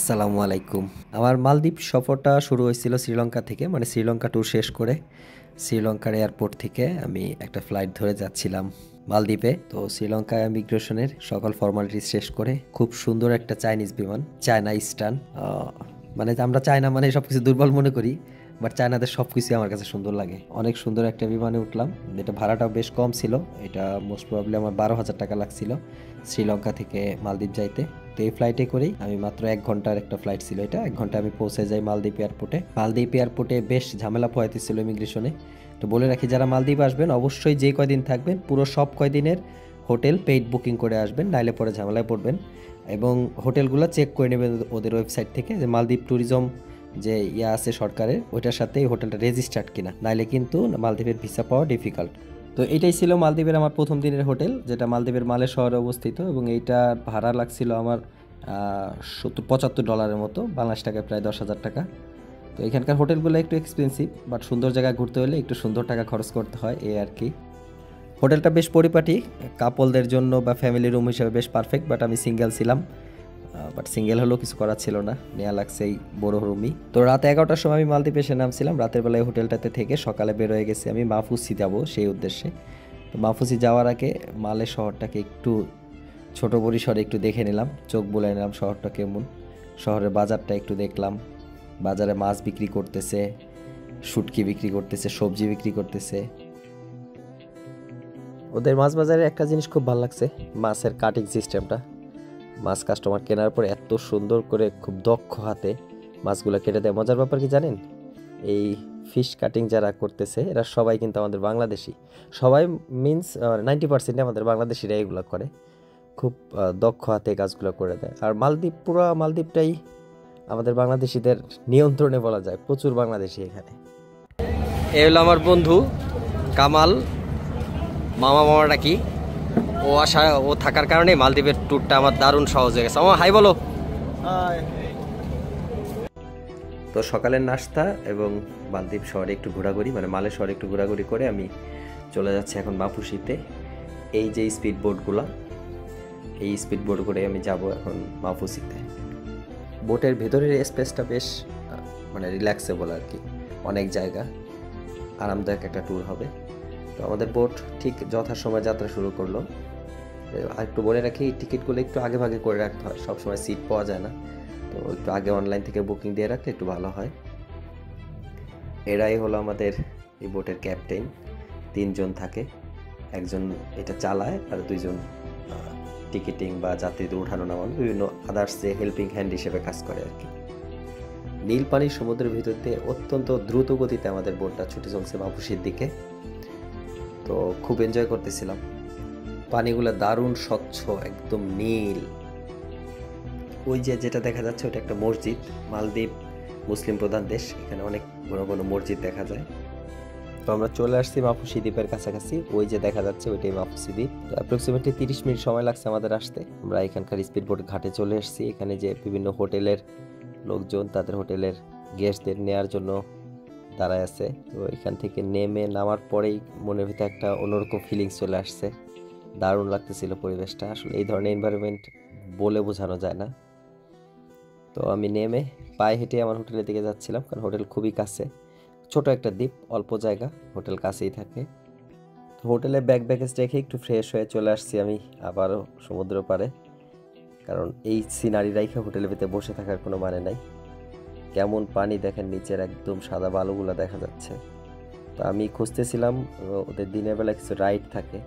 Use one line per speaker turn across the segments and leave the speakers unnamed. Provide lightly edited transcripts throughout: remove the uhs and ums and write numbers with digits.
আসসালামু আলাইকুম। আমার মালদ্বীপ সফরটা শুরু হয়েছিল শ্রীলঙ্কা থেকে, মানে শ্রীলঙ্কা ট্যুর শেষ করে শ্রীলঙ্কার এয়ারপোর্ট থেকে আমি একটা ফ্লাইট ধরে যাচ্ছিলাম মালদ্বীপে। তো শ্রীলঙ্কা ইমিগ্রেশনের সকল ফর্মালিটিস শেষ করে খুব সুন্দর একটা চাইনিজ বিমান, চায়না ইস্টার্ন। মানে আমরা চায়না মানে সব কিছু দুর্বল মনে করি, বাট চায়নাদের সব কিছুই আমার কাছে সুন্দর লাগে। অনেক সুন্দর একটা বিমানে উঠলাম, যেটা ভাড়াটাও বেশ কম ছিল। এটা মোস্ট প্রবাবলি আমার 12,000 টাকা লাগছিল শ্রীলঙ্কা থেকে মালদ্বীপ যাইতে। তো এই ফ্লাইটে করেই আমি মাত্র 1 ঘন্টার একটা ফ্লাইট ছিল এটা, 1 ঘন্টা আমি পৌঁছে যাই মালদ্বীপ এয়ারপোর্টে। মালদ্বীপ এয়ারপোর্টে বেশ ঝামেলা পোহাইতেছিল ইমিগ্রেশনে। তো বলে রাখি, যারা মালদ্বীপ আসবেন অবশ্যই যে কয়দিন থাকবেন পুরো সব কয়দিনের হোটেল পেইড বুকিং করে আসবেন, নাইলে পরে ঝামেলায় পড়বেন। এবং হোটেলগুলো চেক করে নেবেন ওদের ওয়েবসাইট থেকে, যে মালদ্বীপ ট্যুরিজম যে আছে সরকারের, ওইটার সাথে এই হোটেলটা রেজিস্টার্ড কিনা, নাইলে কিন্তু মালদ্বীপের ভিসা পাওয়া ডিফিকাল্ট। তো এটাই ছিল মালদ্বীপের আমার প্রথম দিনের হোটেল, যেটা মালদ্বীপের মালে শহরে অবস্থিত, এবং এইটা ভাড়া লাগছিল আমার 70-75 ডলারের মতো, বাংলাদেশ টাকায় প্রায় 10,000 টাকা। তো এখানকার হোটেলগুলো একটু এক্সপেন্সিভ, বাট সুন্দর জায়গায় ঘুরতে হলে একটু সুন্দর টাকা খরচ করতে হয়, এই আর কি। হোটেলটা বেশ পরিপাটি, কাপলদের জন্য বা ফ্যামিলি রুম হিসেবে বেশ পারফেক্ট, বাট আমি সিঙ্গেল ছিলাম। বাট সিঙ্গেল হলেও কিছু করার ছিল না, নেওয়া লাগছে এই বড় রুমই। তো রাত 11টার সময় আমি মালদ্বীপে এসে নামছিলাম। রাতের বেলায় হোটেলটাতে থেকে সকালে বের হয়ে গেছি আমি মাফুসি যাব সেই উদ্দেশ্যে। তো মাফুসি যাওয়ার আগে মালে শহরটাকে একটু ছোট পরিসরে একটু দেখে নিলাম, চোখ বুলে নিলাম শহরটা কেমন। শহরের বাজারটা একটু দেখলাম, বাজারে মাছ বিক্রি করতেছে, শুটকি বিক্রি করতেছে, সবজি বিক্রি করতেছে। ওদের মাছ বাজারে একটা জিনিস খুব ভালো লাগছে, মাছের কাটিং সিস্টেমটা। মাছ কাস্টমার কেনার পর এত সুন্দর করে খুব দক্ষ হাতে মাছগুলো কেটে দেয়। মজার ব্যাপার কি জানেন, এই ফিশ কাটিং যারা করতেছে এরা সবাই কিন্তু আমাদের বাংলাদেশি। সবাই মিন্স 90% আমাদের বাংলাদেশিরা এগুলো করে, খুব দক্ষ হাতে কাজগুলো করে দেয়। আর মালদ্বীপ, পুরো মালদ্বীপটাই আমাদের বাংলাদেশিদের নিয়ন্ত্রণে বলা যায়, প্রচুর বাংলাদেশি এখানে। এ হলো আমার বন্ধু কামাল, মামাটা কি, ও থাকার কারণে মালদ্বীপের ট্যুরটা আমার দারুণ সহজ হয়ে গেছে। আমার হাই বলো। তো সকালের নাস্তা এবং মালদ্বীপ শহরে একটু ঘোরাঘুরি, মানে মালে শহরে একটু ঘোরাঘুরি করে আমি চলে যাচ্ছি এখন মাফুসিতে। এই যে স্পিড বোটগুলো, এই স্পিড বোট করে আমি যাব এখন মাফুসিতে। বোটের ভেতরের স্পেসটা বেশ মানে রিল্যাক্সেবল আর কি, অনেক জায়গা, আরামদায়ক একটা ট্যুর হবে। তো আমাদের বোট ঠিক যথাসময় যাত্রা শুরু করলো। আর একটু বলে রাখি, টিকিটগুলো একটু আগে ভাগে করে রাখতে হয়, সবসময় সিট পাওয়া যায় না। তো একটু আগে অনলাইন থেকে বুকিং দিয়ে রাখলে একটু ভালো হয়। এরাই হলো আমাদের এই বোটের ক্যাপ্টেন। 3 জন থাকে, একজন এটা চালায় আর 2 জন টিকিটিং বা যাত্রীদের উঠানো নামানো, বিভিন্ন আদার্স যে হেল্পিং হ্যান্ড হিসেবে কাজ করে আর কি। নীল পানির সমুদ্রের ভিতর দিয়ে অত্যন্ত দ্রুত গতিতে আমাদের বোটটা ছুটে চলছে মাফুসির দিকে। তো খুব এনজয় করতেছিলাম, পানিগুলো দারুণ স্বচ্ছ, একদম নীল। ওই যে যেটা দেখা যাচ্ছে ওটা একটা মসজিদ। মালদ্বীপ মুসলিম প্রধান দেশ, এখানে অনেক ঘন ঘন মসজিদ দেখা যায়। তো আমরা চলে আসছি মাফুসি দ্বীপের কাছাকাছি, ওই যে দেখা যাচ্ছে ওইটাই মাফুসি দ্বীপ। তো অ্যাপ্রক্সিমেটলি 30 মিনিট সময় লাগছে আমাদের আসতে। আমরা এখানকার স্পিড বোট ঘাটে চলে এসেছি। এখানে যে বিভিন্ন হোটেলের লোকজন তাদের হোটেলের গেস্টদের নেওয়ার জন্য দাঁড়ায় আছে। তো এখান থেকে নামার পরেই মনের ভিতরে একটা অন্যরকম ফিলিংস চলে আসছে, দারুণ লাগতেছিল পরিবেশটা। আসলে এই ধরনের এনভায়রনমেন্ট বলে বোঝানো যায় না। তো আমি নেমে পায়ে হেঁটে আমার হোটেলের দিকে যাচ্ছিলাম, কারণ হোটেল খুবই কাছে, ছোট একটা দ্বীপ, অল্প জায়গা, হোটেল কাছেই থাকে। তো হোটেলে ব্যাগেজ রেখে একটু ফ্রেশ হয়ে চলে আসছি আমি আবারও সমুদ্র পাড়ে, কারণ এই সিনারি রাইখে হোটেলের ভিতরে বসে থাকার কোনো মানে নাই। কেমন পানি দেখেন, নিচের একদম সাদা বালুগুলো দেখা যাচ্ছে। তো আমি খুঁজতেছিলাম, ওদের দিনের বেলা কিছু রাইড থাকে,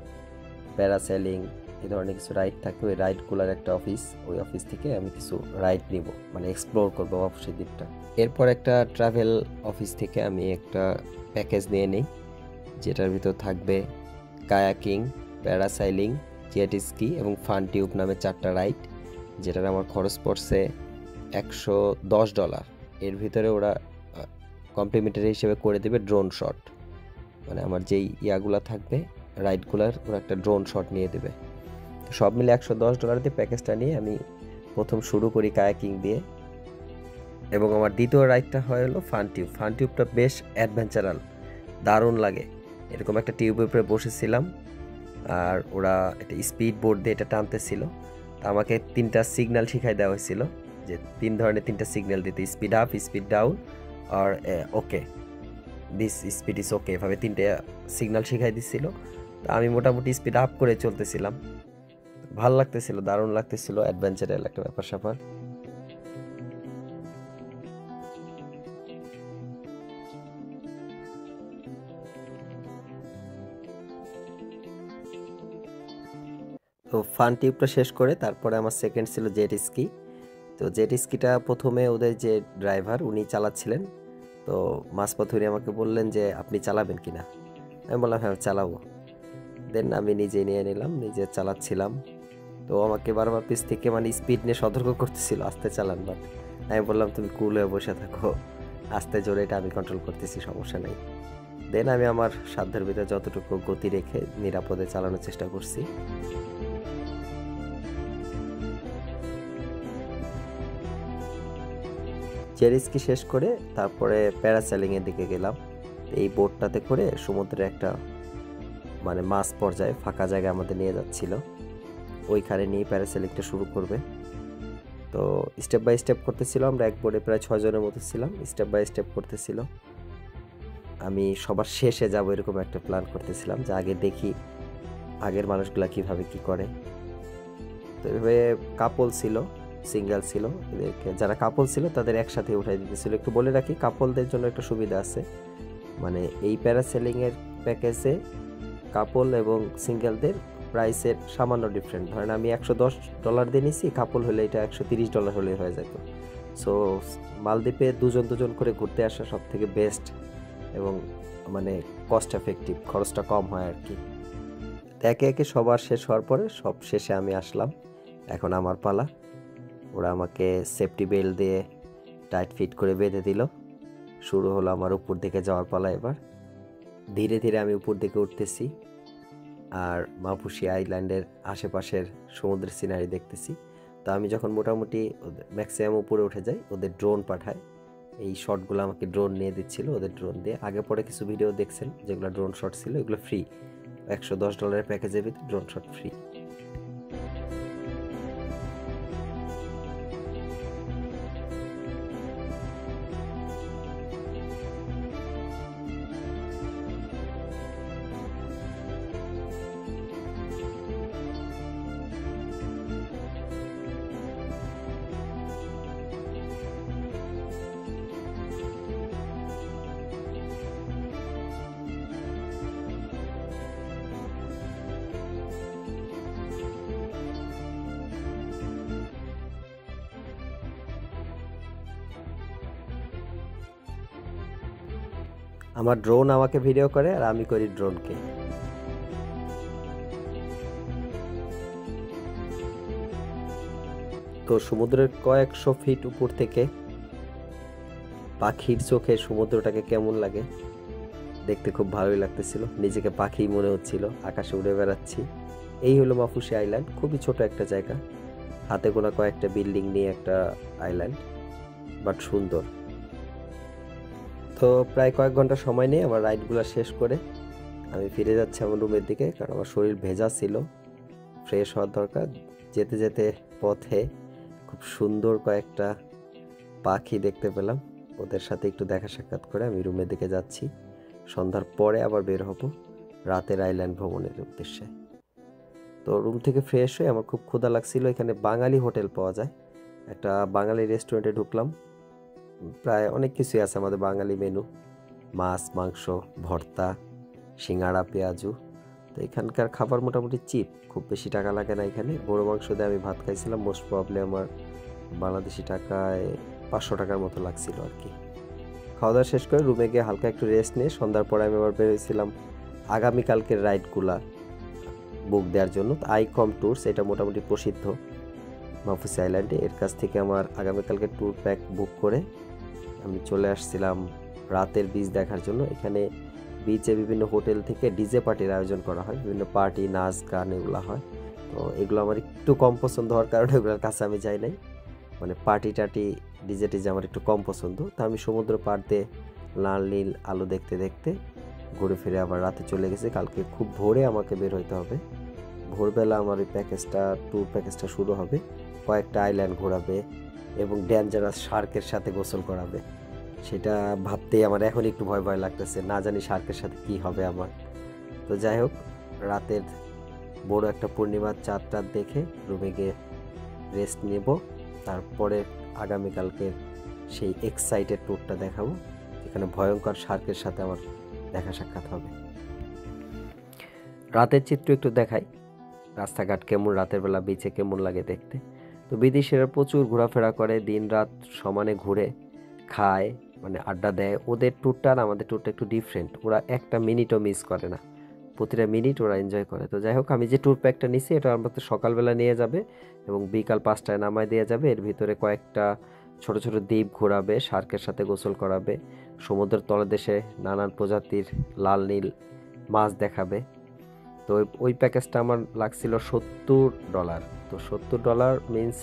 প্যারাসেলিং এই ধরনের কিছু রাইড থাকে, ওই রাইডগুলোর একটা অফিস, ওই অফিস থেকে আমি কিছু রাইড নিব, মানে এক্সপ্লোর করবো মাফুসি দ্বীপটা। এরপর একটা ট্রাভেল অফিস থেকে আমি একটা প্যাকেজ নিয়ে নিই, যেটার ভিতর থাকবে কায়াকিং, প্যারাসাইলিং, জেট স্কি এবং ফান টিউব নামে 4টা রাইড, যেটার আমার খরচ পড়ছে $110। এর ভিতরে ওরা কমপ্লিমেন্টারি হিসেবে করে দেবে ড্রোন শট, মানে আমার যেই ইয়াগুলো থাকবে রাইডগুলার, ওরা একটা ড্রোন শট নিয়ে দেবে। সব মিলে $110 দিয়ে প্যাকেজটা নিয়ে আমি প্রথম শুরু করি কায়াকিং দিয়ে, এবং আমার দ্বিতীয় রাইডটা হলো ফান টিউব। ফান টিউবটা বেশ অ্যাডভেঞ্চারাল, দারুণ লাগে। এরকম একটা টিউবের উপরে বসেছিলাম, আর ওরা একটা স্পিড বোর্ড দিয়ে এটা টানতেছিল। তা আমাকে 3টা সিগন্যাল শিখাই দেওয়া হয়েছিল, যে 3 ধরনের 3টা সিগন্যাল দিতে, স্পিড আপ, স্পিড ডাউন আর okay, this speed is okay, এভাবে 3টে সিগন্যাল শিখাই দিচ্ছিল। তো আমি মোটামুটি স্পিড আপ করে চলতেছিলাম, ভালো লাগতেছিল, দারুণ লাগতেছিল, অ্যাডভেঞ্চারের একটা ব্যাপার স্যাপার। তো ফান টিউবটা শেষ করে তারপরে আমার সেকেন্ড ছিল জেট স্কি। তো জেট স্কিটা প্রথমে ওদের যে ড্রাইভার উনি চালাচ্ছিলেন, তো মাঝপথে উনি আমাকে বললেন যে আপনি চালাবেন কিনা। আমি বললাম হ্যাঁ চালাবো। দেন আমি নিজে নিয়ে নিলাম, নিজে চালাচ্ছিলাম। তো আমাকে বারবার পিছ থেকে মানে স্পিড নিয়ে সতর্ক করতেছিল আস্তে চালান, বাট আমি বললাম তুমি কুল হয়ে বসে থাকো, আস্তে জোরে এটা আমি কন্ট্রোল করতেছি, সমস্যা নেই। দেন আমি আমার সাধ্যের ভিতরে যতটুকু গতি রেখে নিরাপদে চালানোর চেষ্টা করছি। জেট শেষ করে তারপরে প্যারাসেলিংয়ের দিকে গেলাম। এই বোটটাতে করে সমুদ্রে একটা মানে মাঝ পর্যায়ে ফাঁকা জায়গায় আমাদের নিয়ে যাচ্ছিল, ওইখানে নিয়ে প্যারাসেলিংটা শুরু করবে। তো স্টেপ বাই স্টেপ করতেছিল, আমরা এক বোর্ডে প্রায় 6 জনের মতো ছিলাম, স্টেপ বাই স্টেপ করতেছিল। আমি সবার শেষে যাব এরকম একটা প্ল্যান করতেছিলাম, যে আগে দেখি আগের মানুষগুলা কিভাবে কি করে। তো এভাবে কাপল ছিল, সিঙ্গেল ছিল, এদেরকে যারা কাপল ছিল তাদের একসাথে উঠাই দিতেছিল। একটু বলে রাখি, কাপলদের জন্য একটা সুবিধা আছে, মানে এই প্যারাসেলিংয়ের প্যাকেজে কাপল এবং সিঙ্গেলদের প্রাইসের সামান্য ডিফারেন্ট। ধরেন আমি $110 দিয়ে নিছি, কাপল হলে এটা $130 হলে হয়ে যেত। সো মালদ্বীপে দুজন দুজন করে ঘুরতে আসা সব থেকে বেস্ট এবং মানে কস্ট এফেক্টিভ, খরচটা কম হয় আর কি। একে একে সবার শেষ হওয়ার পরে সব শেষে আমি আসলাম, এখন আমার পালা। ওরা আমাকে সেফটি বেল্ট দিয়ে টাইট ফিট করে বেঁধে দিল। শুরু হলো আমার উপর দিকে যাওয়ার পালা। এবার ধীরে ধীরে আমি উপর দিকে উঠতেছি আর মাপুসি আইল্যান্ডের আশেপাশের সমুদ্রের সিনারি দেখতেছি। তো আমি যখন মোটামুটি ম্যাক্সিমাম উপরে উঠে যাই, ওদের ড্রোন পাঠায়, এই শটগুলো আমাকে ড্রোন নিয়ে দিচ্ছিল। ওদের ড্রোন দিয়ে আগে পরে কিছু ভিডিও দেখছেন যেগুলো ড্রোন শট ছিল, এগুলো ফ্রি, $110 প্যাকেজের ভিতরে ড্রোন শট ফ্রি। আমার ড্রোন আমাকে ভিডিও করে আর আমি করি ড্রোনকে। তো সমুদ্রের কয়েকশো ফিট উপর থেকে পাখির চোখে সমুদ্রটাকে কেমন লাগে দেখতে খুব ভালোই লাগতেছিল, নিজেকে পাখি মনে হচ্ছিল, আকাশে উড়ে বেড়াচ্ছি। এই হলো মাপুসি আইল্যান্ড, খুবই ছোট একটা জায়গা, হাতে গোনা কয়েকটা বিল্ডিং নিয়ে একটা আইল্যান্ড, বাট সুন্দর। তো প্রায় কয়েক ঘন্টা সময় নিয়ে আমার রাইডগুলো শেষ করে আমি ফিরে যাচ্ছি আমার রুমের দিকে, কারণ আমার শরীর ভেজা ছিল, ফ্রেশ হওয়ার দরকার। যেতে যেতে পথে খুব সুন্দর কয়েকটা পাখি দেখতে পেলাম, ওদের সাথে একটু দেখা সাক্ষাৎ করে আমি রুমের দিকে যাচ্ছি। সন্ধ্যার পরে আবার বের হব রাতের আইল্যান্ড ভ্রমণের উদ্দেশ্যে। তো রুম থেকে ফ্রেশ হয়ে আমার খুব ক্ষুধা লাগছিল, এখানে বাঙালি হোটেল পাওয়া যায়, একটা বাঙালি রেস্টুরেন্টে ঢুকলাম। প্রায় অনেক কিছুই আছে আমাদের বাঙালি মেনু, মাছ, মাংস, ভর্তা, সিঙ্গাড়া, পেঁয়াজু। তো এখানকার খাবার মোটামুটি চিপ, খুব বেশি টাকা লাগে না। এখানে গরু মাংস দিয়ে আমি ভাত খাইছিলাম, মোস্ট প্রবলি আমার বাংলাদেশি টাকায় 500 টাকার মতো লাগছিল আর কি। খাওয়া দাওয়া শেষ করে রুমে গিয়ে হালকা একটু রেস্ট নিয়ে সন্ধ্যার পরে আমি আবার বেরোয়েছিলাম আগামীকালকের রাইডগুলা বুক দেওয়ার জন্য। আইকম ট্যুরস, এটা মোটামুটি প্রসিদ্ধ মাপুসি আইল্যান্ডে, এর কাছ থেকে আমার আগামীকালকে ট্যুর প্যাক বুক করে আমি চলে আসছিলাম রাতের বিচ দেখার জন্য। এখানে বিচে বিভিন্ন হোটেল থেকে ডিজে পার্টির আয়োজন করা হয়, বিভিন্ন পার্টি, নাচ, গান এগুলো হয়। তো এগুলো আমার একটু কম পছন্দ হওয়ার কারণে এগুলোর কাছে আমি যাই নাই, মানে পার্টি টাটি ডিজে টিজে আমার একটু কম পছন্দ। তো আমি সমুদ্র পাড় দিয়ে লাল নীল আলো দেখতে দেখতে ঘুরে ফিরে আবার রাতে চলে গেছি। কালকে খুব ভোরে আমাকে বের হইতে হবে, ভোরবেলা আমার ওই প্যাকেজটা, ট্যুর প্যাকেজটা শুরু হবে, কয়েকটা আইল্যান্ড ঘোরাবে, এবং ডেঞ্জারাস শার্কের সাথে গোসল করাবে। সেটা ভাবতেই আমার এখন একটু ভয় ভয় লাগতেছে, না জানি শার্কের সাথে কি হবে আমার। তো যাই হোক, রাতের বড় একটা পূর্ণিমার চাঁদটা দেখে রুমে গিয়ে রেস্ট নেব, তারপরে আগামীকালকে সেই এক্সাইটেড ট্যুরটা দেখাবো, যেখানে ভয়ঙ্কর শার্কের সাথে আমার দেখা সাক্ষাৎ হবে। রাতের চিত্র একটু দেখাই, রাস্তাঘাট কেমন, রাতের বেলা বিচে কেমন লাগে দেখতে। তো বিদেশিরা প্রচুর ঘোরাফেরা করে, দিন রাত সমানে ঘুরে খায়, মানে আড্ডা দেয়। ওদের ট্যুরটা আর আমাদের ট্যুরটা একটু ডিফারেন্ট, ওরা একটা মিনিটও মিস করে না, প্রতিটা মিনিট ওরা এনজয় করে। তো যাই হোক, আমি যে ট্যুর প্যাকটা নিছি এটা আমাকে সকালবেলা নিয়ে যাবে এবং বিকাল 5টায় নামায় দিয়ে যাবে। এর ভিতরে কয়েকটা ছোট ছোট দ্বীপ ঘোরাবে, শার্কের সাথে গোসল করাবে, সমুদ্রের তলদেশে নানান প্রজাতির লাল নীল মাছ দেখাবে। তো ওই প্যাকেজটা আমার লাগছিল $70। তো $70 মিনস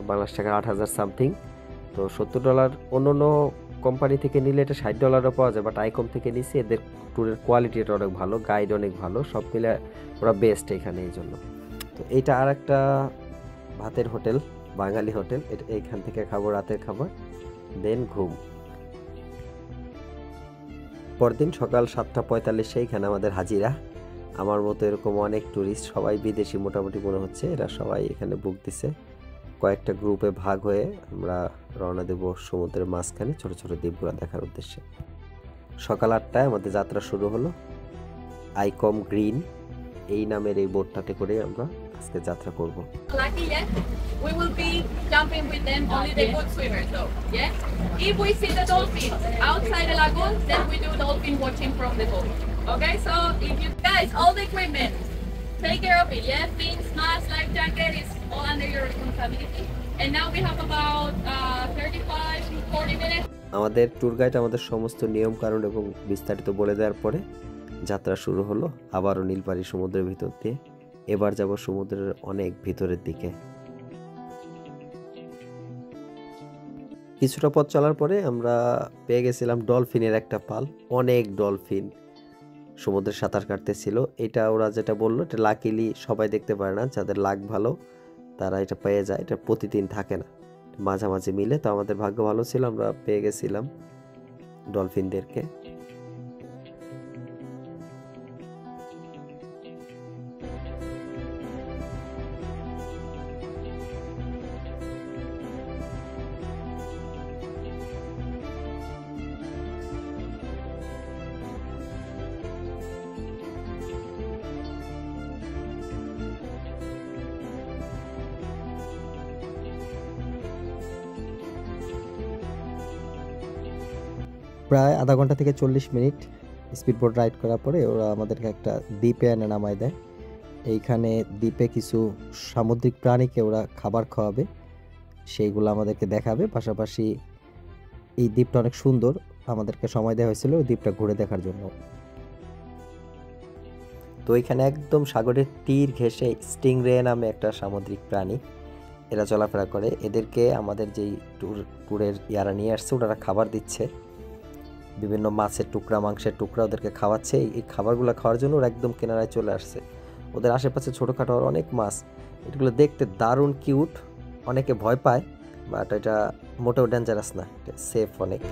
বাংলাদেশ টাকা 8,000 সামথিং। তো $70 অন্য অন্য কোম্পানি থেকে নিলে এটা $60 পাওয়া যায়, বাট আইকম থেকে নিছি। এদের ট্যুরের কোয়ালিটিটা অনেক ভালো, গাইড অনেক ভালো, সব মিলে ওরা বেস্ট এখানে, এই জন্য। তো এইটা আর একটা ভাতের হোটেল, বাঙালি হোটেল। এইখান থেকে খাবো রাতের খাবার, দেন ঘুম। পরদিন সকাল 7:45 সেইখানে আমাদের হাজিরা। আমার মতো এরকম অনেক ট্যুরিস্ট, সবাই বিদেশি মোটামুটি মনে হচ্ছে, এরা সবাই এখানে বুক দিছে। কয়েকটা গ্রুপে ভাগ হয়ে আমরা রওনা দেব সমুদ্রের মাঝখানে ছোট ছোট দ্বীপগুলো দেখার উদ্দেশ্যে। সকাল 8টায় আমাদের যাত্রা শুরু হলো। আইকম গ্রিন এই নামের এই বোটটাতে করে আমরা আজকে যাত্রা করব।
Lucky, yeah, we will be jumping with them, only the good swimmers though, yeah? If we see the dolphin outside the lagoon, then we do dolphin watching from the boat. Okay, so if you guys, all the equipment, take care of it, yeah? Fins, mask, life jacket is all under your responsibility. And now we have about 35 to 40 minutes.
আমাদের tour guide আমাদের সমস্ত নিয়ম কানুন এবং বিস্তারিত বলে দেওয়ার পরে যাত্রা শুরু হলো আবারও নীলপাড়ি সমুদ্রের ভিতর দিয়ে। এবার যাব সমুদ্রের অনেক ভিতরের দিকে। কিছুটা পথ চলার পরে আমরা পেয়ে গেছিলাম ডলফিনের একটা পাল, অনেক ডলফিন সমুদ্রে সাঁতার কাটতেছিল। এটা ওরা যেটা বললো, এটা লাকিলি সবাই দেখতে পারে না, যাদের লাক ভালো তারা এটা পেয়ে যায়, এটা প্রতিদিন থাকে না, মাঝামাঝি মিলে। তো আমাদের ভাগ্য ভালো ছিল, আমরা পেয়ে গেছিলাম ডলফিনদেরকে।
প্রায় আধা ঘন্টা থেকে 40 মিনিট স্পিড বোট রাইড করার পরে ওরা আমাদেরকে একটা দ্বীপে এনে নামায় দেয়। এইখানে দ্বীপে কিছু সামুদ্রিক প্রাণীকে ওরা খাবার খাওয়াবে, সেইগুলো আমাদেরকে দেখাবে। পাশাপাশি এই দ্বীপটা অনেক সুন্দর, আমাদেরকে সময় দেওয়া হয়েছিল ওই দ্বীপটা ঘুরে দেখার জন্য।
তো এখানে একদম সাগরের তীর ঘেঁষে স্টিংরে নামে একটা সামুদ্রিক প্রাণী, এরা চলাফেরা করে। এদেরকে আমাদের যেই ট্যুরের ইয়ারা নিয়ে আসছে ওনারা খাবার দিচ্ছে, বিভিন্ন মাছের টুকরা, মাংসের টুকরা ওদেরকে খাওয়াচ্ছে। এই খাবারগুলো খাওয়ার জন্য ওরা একদম কিনারায় চলে আসছে। ওদের আশেপাশে ছোটোখাটো আর অনেক মাছ, এগুলো দেখতে দারুণ কিউট। অনেকে ভয় পায়, বাট এটা মোটেও ডেঞ্জারাস না, এটা সেফ অনেক।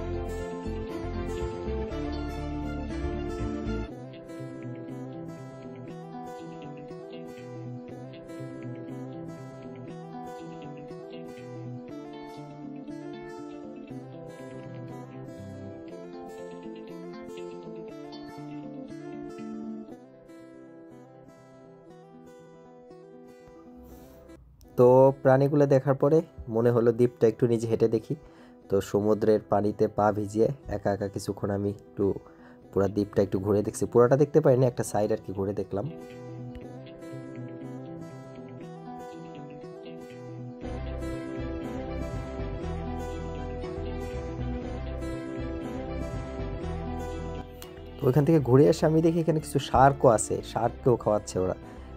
তো প্রাণীগুলো দেখার পরে মনে হলো দ্বীপটা একটু নিজে হেঁটে দেখি। তো সমুদ্রের পানিতে পা ভিজিয়ে একা একা কিছুক্ষণ আমি একটু পুরো দ্বীপটা একটু ঘুরে দেখছি। পুরোটা দেখতে পাইনি, একটা সাইড আর কি ঘুরে দেখলাম। তো ওইখান থেকে ঘুরে এসে আমি দেখি এখানে কিছু শার্কও আছে, শার্ককেও খাওয়াচ্ছে ওরা।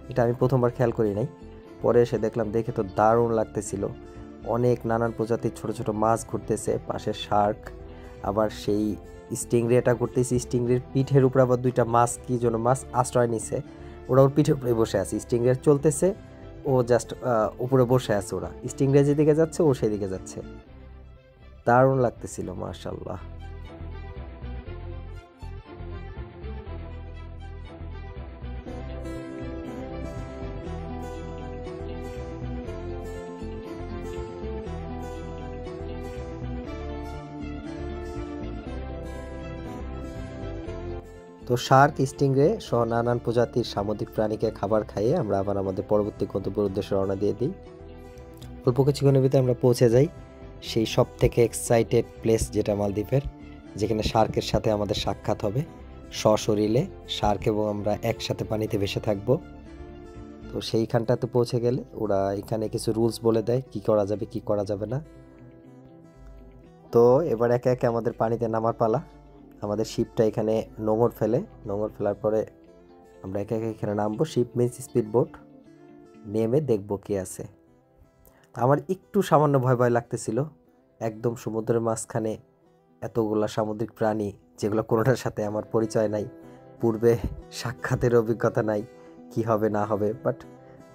এটা আমি প্রথমবার খেয়াল করি নাই, পরে এসে দেখলাম, দেখে তো দারুণ লাগতেছিল। অনেক নানান প্রজাতির ছোট ছোট মাছ ঘুরতেছে, পাশে শার্ক, আবার সেই স্টিংরেটা ঘুরতেছে। স্টিংরের পিঠের উপর আবার দুইটা মাছ, কি জন্য মাছ আশ্রয় নিছে, ওরা ওর পিঠের উপরে বসে আছে। স্টিংরে চলতেছে,
ও জাস্ট উপরে বসে আছে, ওরা স্টিংরে যেদিকে যাচ্ছে ও সেদিকে যাচ্ছে। দারুণ লাগতেছিল মাশাআল্লাহ। তো শার্ক, স্টিংরে সহ নানান প্রজাতির সামুদ্রিক প্রাণীকে খাবার খাইয়ে আমরা আবার আমাদের পরবর্তী গন্তব্যের উদ্দেশ্যে রওনা দিয়ে দিই। অল্প কিছুক্ষণের ভিতরে আমরা পৌঁছে যাই সেই সব থেকে এক্সাইটেড প্লেস, যেটা মালদ্বীপের, যেখানে শার্কের সাথে আমাদের সাক্ষাৎ হবে সশরীরে। শার্ক এবং আমরা একসাথে পানিতে ভেসে থাকবো। তো সেইখানটাতে পৌঁছে গেলে ওরা এখানে কিছু রুলস বলে দেয় কি করা যাবে কি করা যাবে না। তো এবার একে একে আমাদের পানিতে নামার পালা। আমাদের শিপটা এখানে নোঙর ফেলার পরে আমরা একে একে এখানে নামবো। Ship means speed boat. নেমে দেখবো কি আছে। আমার একটু সামান্য ভয় ভয় লাগতেছিল, একদম সমুদ্রের মাঝখানে এতগুলা সামুদ্রিক প্রাণী, যেগুলো কোনোটার সাথে আমার পরিচয় নাই, পূর্বে সাক্ষাতের অভিজ্ঞতা নাই, কি হবে না হবে। বাট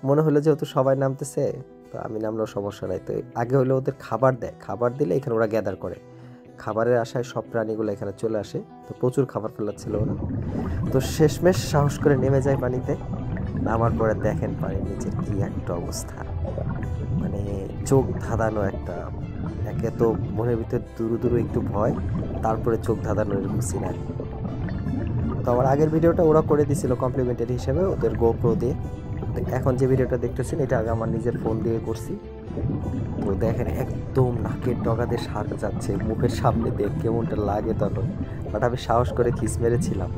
মনে হলো যেহেতু সবাই নামতেছে তো আমি নামলেও সমস্যা নাই। তো আগে হলে ওদের খাবার দেয়, খাবার দিলে এখানে ওরা গ্যাদার করে, খাবারের আশায় সব প্রাণীগুলো এখানে চলে আসে। তো প্রচুর খাবার ফেলাচ্ছিল ওরা। তো শেষমেশ সাহস করে নেমে যায় পানিতে। নামার পরে দেখেন পানির নিচের কি একটা অবস্থা, মানে চোখ ধাঁধানো একটা। একে তো মনের ভিতরে দুরু দুরু একটু ভয়, তারপরে চোখ ধাঁধানো এরকম সিনারি। তো আমার আগের ভিডিওটা ওরা করে দিছিল কমপ্লিমেন্টারি হিসেবে ওদের গোপ্রো দিয়ে। এখন যে ভিডিওটা দেখতেছেন এটা আগে আমার নিজের ফোন দিয়ে করছি। তো দেখেন একদম নাকের ডগাতে শার্ক যাচ্ছে, মুখের সামনে দেখ কেমনটা লাগে তখন। বাট আমি সাহস করে খিস মেরেছিলাম।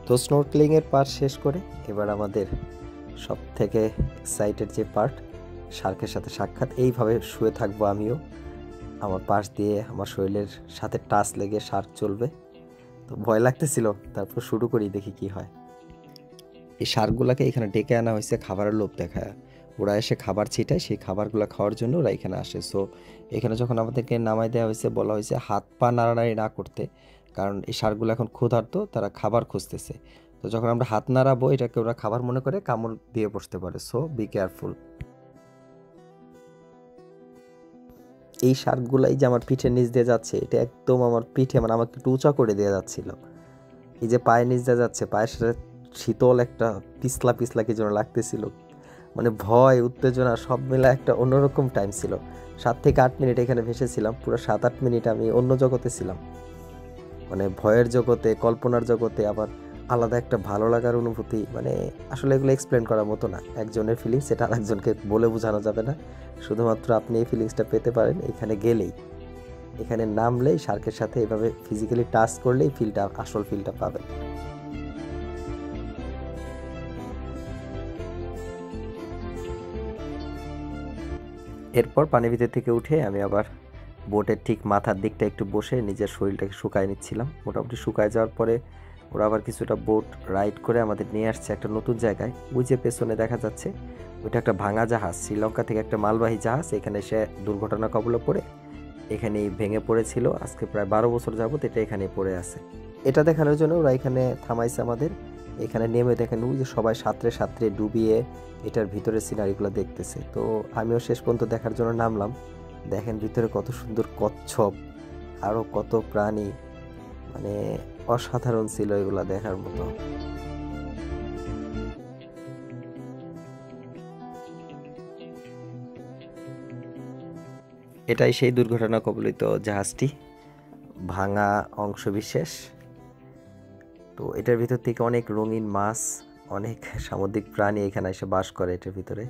তো স্নোরকেলিংয়ের পার্ট শেষ করে এবার আমাদের সব থেকে এক্সাইটেড যে পার্ট, শার্কের সাথে সাক্ষাৎ। এইভাবে শুয়ে থাকবো আমিও, আমার পাশ দিয়ে আমার শরীরের সাথে টাচ লেগে শার্ক চলবে। তো ভয় লাগতেছিল, তারপর শুরু করি, দেখি কি হয়। এই শার্কগুলোকে এখানে ডেকে আনা হয়েছে খাবারের লোভ দেখায়। ওরা এসে খাবার ছিটায়, সেই খাবারগুলো খাওয়ার জন্য ওরা এখানে আসে। সো এখানে যখন আমাদেরকে নামাই দেওয়া হয়েছে, বলা হয়েছে হাত পা নাড়ানাড়ি না করতে, কারণ এই শার্কগুলো এখন ক্ষুধার্ত, তারা খাবার খুঁজতেছে। তো যখন আমরা হাত নাড়াবো এটাকে ওরা খাবার মনে করে কামড় দিয়ে বসতে পারে। So be careful. এই শার্কগুলাই যে আমার পিঠের নিচ দিয়ে যাচ্ছে, এটা একদম আমার পিঠে, মানে আমাকে একটু উঁচা করে দিয়ে যাচ্ছিল। এই যে পায়ের নিচ দিয়ে যাচ্ছে, পায়ের সাথে শীতল একটা পিছলা পিছলা কি যেন লাগতেছিল, মানে ভয় উত্তেজনা সব মিলে একটা অন্যরকম টাইম ছিল। 7 থেকে 8 মিনিট এখানে ভেসেছিলাম, পুরো 7-8 মিনিট আমি অন্য জগতে ছিলাম, মানে ভয়ের জগতে, কল্পনার জগতে, আবার আলাদা একটা ভালো লাগার অনুভূতি। মানে আসলে এগুলো এক্সপ্লেন করার মতো না, একজনের ফিলিংস, সেটা আরেকজনকে বলে বোঝানো যাবে না। শুধুমাত্র আপনি এই ফিলিংসটা পেতে পারেন এখানে গেলেই, এখানে নামলেই, শার্কের সাথে এভাবে ফিজিক্যালি টাচ করলেই ফিলটা, আসল ফিলটা পাবেন। এরপর পানির ভিতর থেকে উঠে আমি আবার বোটের ঠিক মাথার দিকটা একটু বসে নিজের শরীরটাকে শুকায় নিচ্ছিলাম। মোটামুটি শুকায় যাওয়ার পরে ওরা আবার কিছুটা বোট রাইড করে আমাদের নিয়ে আসছে একটা নতুন জায়গায়। ওই যে পেছনে দেখা যাচ্ছে ওইটা একটা ভাঙা জাহাজ, শ্রীলঙ্কা থেকে একটা মালবাহী জাহাজ এখানে এসে দুর্ঘটনা কবলে পড়ে এখানেই ভেঙে পড়েছিল। আজকে প্রায় 12 বছর যাবত এটা এখানে পড়ে আছে। এটা দেখানোর জন্য ওরা এখানে থামাইছে আমাদের। এখানে নেমে দেখেন ওই যে সবাই সাঁতরে সাঁতরে ডুবিয়ে এটার ভিতরে সিনারিগুলো দেখতেছে। তো আমিও শেষ পর্যন্ত দেখার জন্য নামলাম। দেখেন ভিতরে কত সুন্দর কচ্ছপ, আরও কত প্রাণী, মানে অসাধারণ ছিল এগুলা দেখার মতো। এটাই সেই দুর্ঘটনা কবলিত জাহাজটি, ভাঙা অংশ বিশেষ। তো এটার ভিতর থেকে অনেক রঙিন মাছ, অনেক সামুদ্রিক প্রাণী এখানে এসে বাস করে এটার ভিতরে।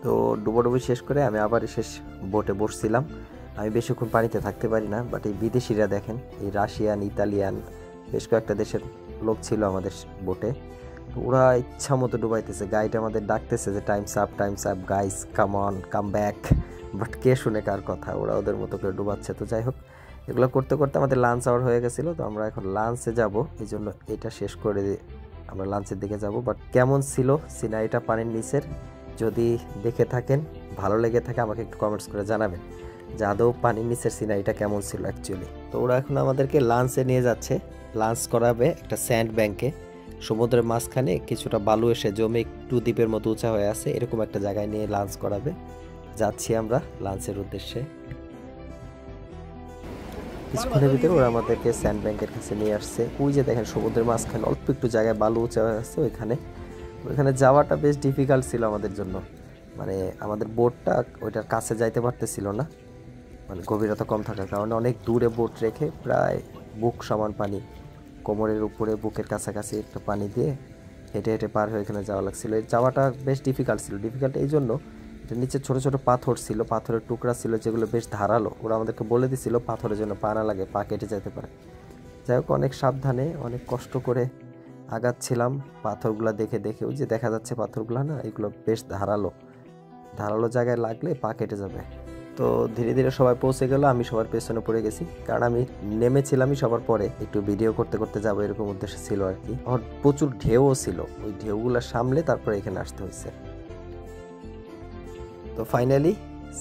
তো ডুবোডুবি শেষ করে আমি আবার শেষ বোটে বসছিলাম। আমি বেশিক্ষণ পানিতে থাকতে পারি না, বাট এই বিদেশিরা দেখেন, এই রাশিয়ান, ইতালিয়ান, বেশ কয়েকটা দেশের লোক ছিল আমাদের বোটে। তো ওরা ইচ্ছা মতো ডুবাইতেছে, গাইড আমাদের ডাকতেছে যে time's up guys, come on, come back, but কে শুনে কার কথা, ওরা ওদের মতো করে ডুবাচ্ছে। তো যাই হোক, এগুলো করতে করতে আমাদের লাঞ্চ আওয়ার হয়ে গেছিলো। তো আমরা এখন লাঞ্চে যাব, এই জন্য এটা শেষ করে আমরা লাঞ্চের দিকে যাব। বাট কেমন ছিল সিনারিটা পানির নিচের, যদি দেখে থাকেন, ভালো লেগে থাকে, আমাকে একটু কমেন্টস করে জানাবেন যে আদৌ পানির নিচের সিনারিটা কেমন ছিল অ্যাকচুয়ালি। তো ওরা এখন আমাদেরকে লাঞ্চে নিয়ে যাচ্ছে, লাঞ্চ করাবে একটা স্যান্ড ব্যাংকে, সমুদ্রের মাঝখানে কিছুটা বালু এসে জমে একটু দ্বীপের মতো উঁচা হয়ে আছে, এরকম একটা জায়গায় নিয়ে লাঞ্চ করাবে। যাচ্ছি আমরা লাঞ্চের উদ্দেশ্যে। কিছুক্ষণের ভিতরে ওরা আমাদেরকে স্যান্ড ব্যাংকের কাছে নিয়ে আসছে। ওই যে দেখেন সমুদ্রের মাঝখানে অল্প একটু জায়গায় বালু উঁচা হয়ে আছে, ওইখানে যাওয়াটা বেশ ডিফিকাল্ট ছিল আমাদের জন্য। মানে আমাদের বোটটা ওইটার কাছে যাইতে পারতেছিল না, মানে গভীরতা কম থাকার কারণে অনেক দূরে বোট রেখে প্রায় বুক সমান পানি, কোমরের উপরে বুকের কাছাকাছি একটা পানি দিয়ে হেঁটে হেঁটে পার হয়ে এখানে যাওয়া লাগছিল। এই যাওয়াটা বেশ ডিফিকাল্ট ছিল। ডিফিকাল্ট এই জন্য, এটা নিচে ছোট ছোট পাথর ছিল, পাথরের টুকরা ছিল যেগুলো বেশ ধারালো। ওরা আমাদেরকে বলে দিছিল পাথরের জন্য পা না লাগে, পা কেটে যেতে পারে। যাই হোক, অনেক সাবধানে অনেক কষ্ট করে আগাচ্ছিলাম পাথরগুলো দেখে দেখে। ওই যে দেখা যাচ্ছে পাথরগুলো না, এগুলো বেশ ধারালো জায়গায় লাগলে পা কেটে যাবে। তো ধীরে ধীরে সবাই পৌঁছে গেল, আমি সবার পেছনে পড়ে গেছি, কারণ আমি নেমেছিলামই সবার পরে, একটু ভিডিও করতে করতে যাবো এরকম উদ্দেশ্য ছিল আর কি। আমার প্রচুর ঢেউও ছিল, ওই ঢেউগুলো সামলে তারপরে এখানে আসতে হয়েছে। তো ফাইনালি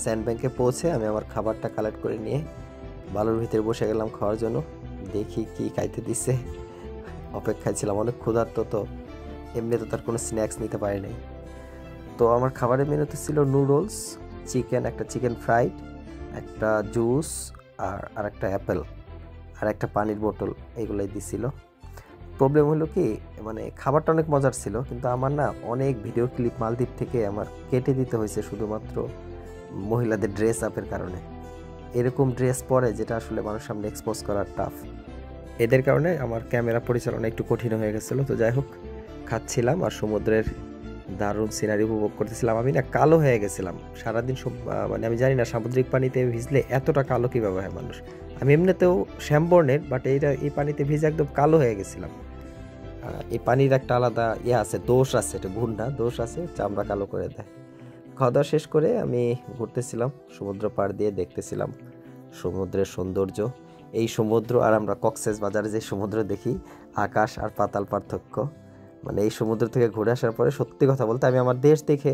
স্যান্ড ব্যাংকে পৌঁছে আমি আমার খাবারটা কালেক্ট করে নিয়ে বালুর ভিতরে বসে গেলাম খাওয়ার জন্য। দেখি কি খাইতে দিছে, অপেক্ষায় ছিলাম, অনেক ক্ষুধার্ত। তো এমনি তো তার কোনো স্ন্যাক্স নিতে পারি নাই। তো আমার খাবারের মেনুতে ছিল নুডলস, চিকেন, একটা চিকেন ফ্রাইড, একটা জুস, আর একটা অ্যাপেল, আর একটা পানির বোতল, এগুলোই দিছিল। প্রবলেম হলো কি, মানে খাবারটা অনেক মজার ছিল, কিন্তু আমার না অনেক ভিডিও ক্লিপ মালদ্বীপ থেকে আমার কেটে দিতে হয়েছে শুধুমাত্র মহিলাদের ড্রেস আপের কারণে। এরকম ড্রেস পরে যেটা আসলে মানুষের সামনে এক্সপোজ করার টাফ, এদের কারণে আমার ক্যামেরা পরিচালনা একটু কঠিন হয়ে গেছিলো। তো যাই হোক, খাচ্ছিলাম আর সমুদ্রের দারুণ সিনারি উপভোগ করতেছিলাম। আমি না কালো হয়ে গেছিলাম সারাদিন, মানে আমি জানি না সামুদ্রিক পানিতে ভিজলে এতটা কালো কীভাবে হয় মানুষ। আমি এমনিতেও শ্যামবর্ণের, বাট এই পানিতে ভিজে একদম কালো হয়ে গেছিলাম। এই পানির একটা আলাদা আছে, দোষ আছে, এটা গুণ না, দোষ আছে, চামড়া কালো করে দেয়। খাওয়া দাওয়া শেষ করে আমি ঘুরতেছিলাম সমুদ্র পাড় দিয়ে, দেখতেছিলাম সমুদ্রের সৌন্দর্য। এই সমুদ্র আর আমরা কক্সবাজারে যে সমুদ্র দেখি, আকাশ আর পাতাল পার্থক্য। মানে এই সমুদ্র থেকে ঘুরে আসার পরে সত্যি কথা বলতে আমি আমার দেশ দেখে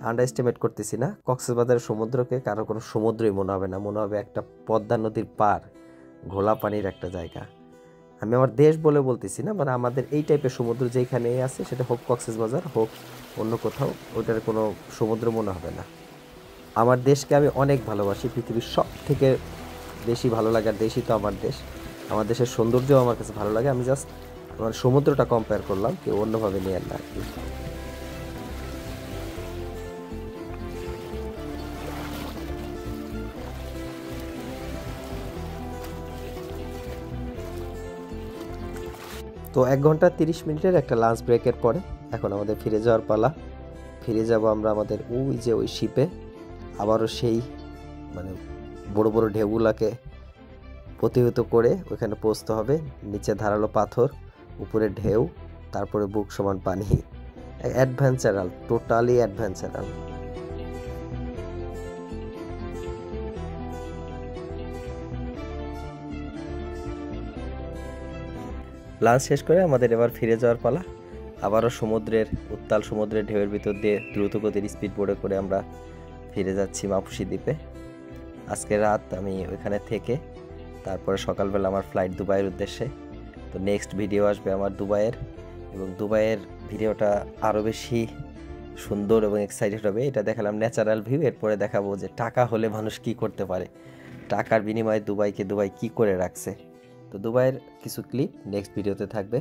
আন্ডার করতেছি না, কক্সবাজারের সমুদ্রকে কারো কোনো সমুদ্রই মনে হবে না, মনে হবে একটা পদ্মা নদীর পার, ঘোলা পানির একটা জায়গা। আমি আমার দেশ বলে বলতেছি না, মানে আমাদের এই টাইপের সমুদ্র যেখানে আছে, সেটা হোক কক্সবাজার হোক অন্য কোথাও, ওইটার কোনো সমুদ্র মনে হবে না। আমার দেশকে আমি অনেক ভালোবাসি, পৃথিবীর সব থেকে বেশি ভালো লাগার দেশই তো আমার দেশ। আমার দেশের সৌন্দর্যও আমার কাছে ভালো লাগে। আমি জাস্ট আমার সমুদ্রটা কম্পেয়ার করলাম, কেউ অন্যভাবে নিয়ে না আর কি। তো 1 ঘন্টা 30 মিনিটের একটা লাঞ্চ ব্রেকের পরে এখন আমাদের ফিরে যাওয়ার পালা। ফিরে যাব আমরা আমাদের ওই শিপে, আবারও সেই মানে বড় বড় ঢেউগুলাকে প্রতিহত করে ওইখানে পৌঁছতে হবে। নিচে ধারালো পাথর, উপরে ঢেউ, তারপরে বুক সমান পানি। Adventurous, totally adventurous. লাঞ্চ শেষ করে আমাদের এবার ফিরে যাওয়ার পালা। আবারও উত্তাল সমুদ্রের ঢেউয়ের ভিতর দিয়ে দ্রুতগতির স্পিড বোর্ডে করে আমরা ফিরে যাচ্ছি মাপুসি দ্বীপে। আজকে রাত আমি ওইখানে থেকে তারপরে সকালবেলা আমার ফ্লাইট দুবাইয়ের উদ্দেশ্যে। তো নেক্সট ভিডিও আসবে আমার দুবাইয়ের, এবং দুবাইয়ের ভিডিওটা আরও বেশি সুন্দর এবং এক্সাইটেড হবে। এটা দেখালাম ন্যাচারাল ভিউ, এরপরে দেখাবো যে টাকা হলে মানুষ কি করতে পারে, টাকার বিনিময়ে দুবাই কি করে রাখছে। তো দুবাইয়ের কিছু ক্লিপ নেক্সট ভিডিওতে থাকবে।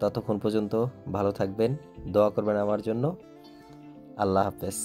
ততক্ষণ পর্যন্ত ভালো থাকবেন, দোয়া করবেন আমার জন্য। আল্লাহ হাফেজ।